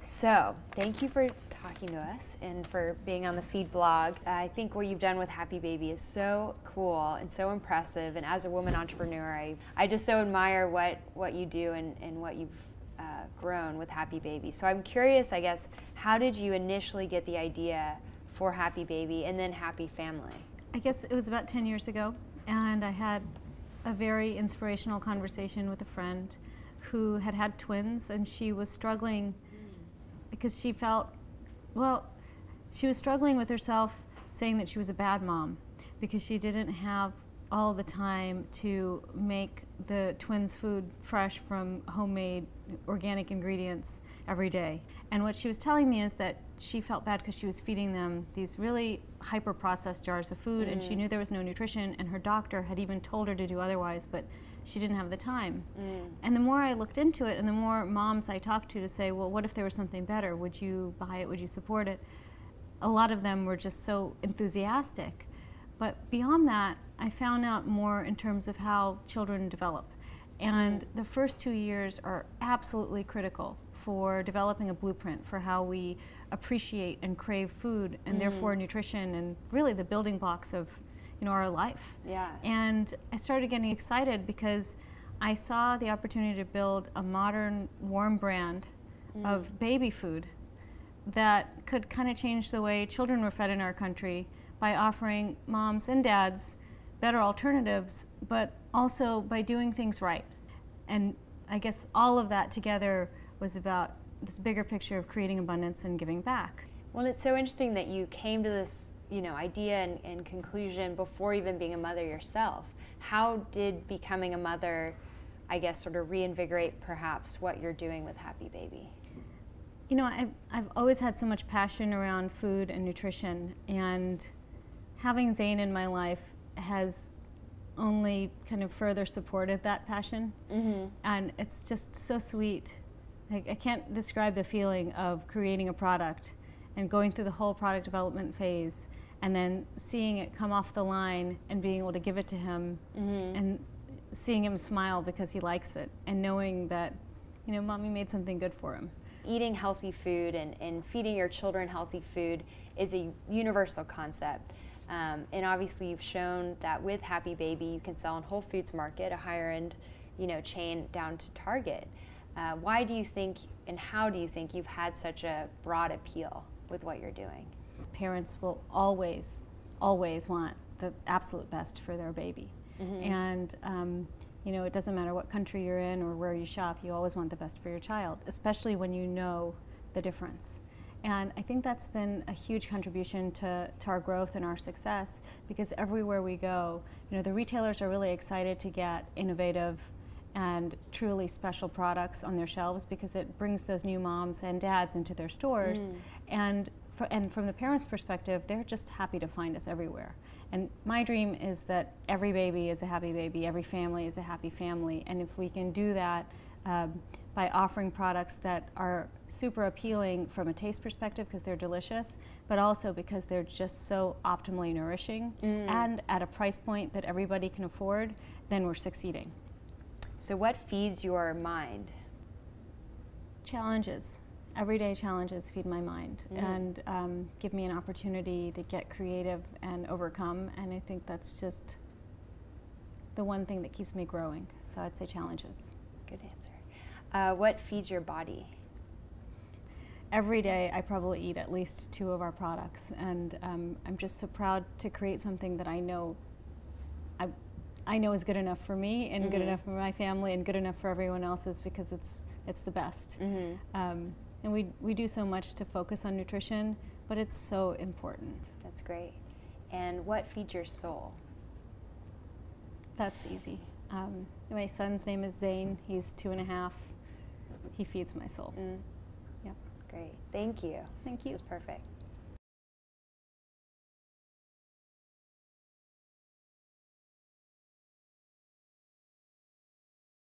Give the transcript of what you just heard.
So, thank you for talking to us and for being on the Feed blog. I think what you've done with Happy Baby is so cool and so impressive. And as a woman entrepreneur, I just so admire what you do and what you've grown with Happy Baby. So I'm curious, I guess, how did you initially get the idea for Happy Baby and then Happy Family? I guess it was about 10 years ago, and I had a very inspirational conversation with a friend who had had twins, and she was struggling because she felt, well, she was struggling with herself, saying that she was a bad mom because she didn't have all the time to make the twins' food fresh from homemade organic ingredients every day. And what she was telling me is that she felt bad because she was feeding them these really hyper-processed jars of food, and she knew there was no nutrition, and her doctor had even told her to do otherwise, but she didn't have the time. And the more I looked into it, and the more moms I talked to say, well, what if there was something better? Would you buy it? Would you support it? A lot of them were just so enthusiastic. But beyond that, I found out more in terms of how children develop. And the first 2 years are absolutely critical for developing a blueprint for how we appreciate and crave food, and therefore nutrition, and really the building blocks of our life. Yeah. And I started getting excited because I saw the opportunity to build a modern, warm brand of baby food that could kind of change the way children were fed in our country by offering moms and dads better alternatives, but also by doing things right. And I guess all of that together was about this bigger picture of creating abundance and giving back. Well, it's so interesting that you came to this idea and conclusion before even being a mother yourself. How did becoming a mother, I guess, sort of reinvigorate perhaps what you're doing with Happy Baby? I've always had so much passion around food and nutrition, and having Zane in my life has only kind of further supported that passion. And it's just so sweet. I can't describe the feeling of creating a product and going through the whole product development phase, and then seeing it come off the line and being able to give it to him, and seeing him smile because he likes it, and knowing that, mommy made something good for him. Eating healthy food and feeding your children healthy food is a universal concept. And obviously you've shown that with Happy Baby you can sell in Whole Foods Market, a higher end chain, down to Target. Why do you think, and how do you think you've had such a broad appeal with what you're doing? Parents will always want the absolute best for their baby. And it doesn't matter what country you're in or where you shop, you always want the best for your child, especially when you know the difference. And I think that's been a huge contribution to our growth and our success, because everywhere we go, the retailers are really excited to get innovative and truly special products on their shelves, because it brings those new moms and dads into their stores. And from the parents' perspective, they're just happy to find us everywhere. And my dream is that every baby is a happy baby, every family is a happy family. And if we can do that by offering products that are super appealing from a taste perspective because they're delicious, but also because they're just so optimally nourishing and at a price point that everybody can afford, then we're succeeding. So what feeds your mind? Challenges. Everyday challenges feed my mind and give me an opportunity to get creative and overcome, and I think that's just the one thing that keeps me growing. So I'd say challenges. Good answer. What feeds your body? Every day I probably eat at least 2 of our products, and I'm just so proud to create something that I know is good enough for me and good enough for my family and good enough for everyone else's, because it's the best. And we do so much to focus on nutrition, but it's so important. That's great. And what feeds your soul? That's easy. My son's name is Zane. He's 2.5. He feeds my soul. Yep. Great. Thank you. Thank you. This is perfect.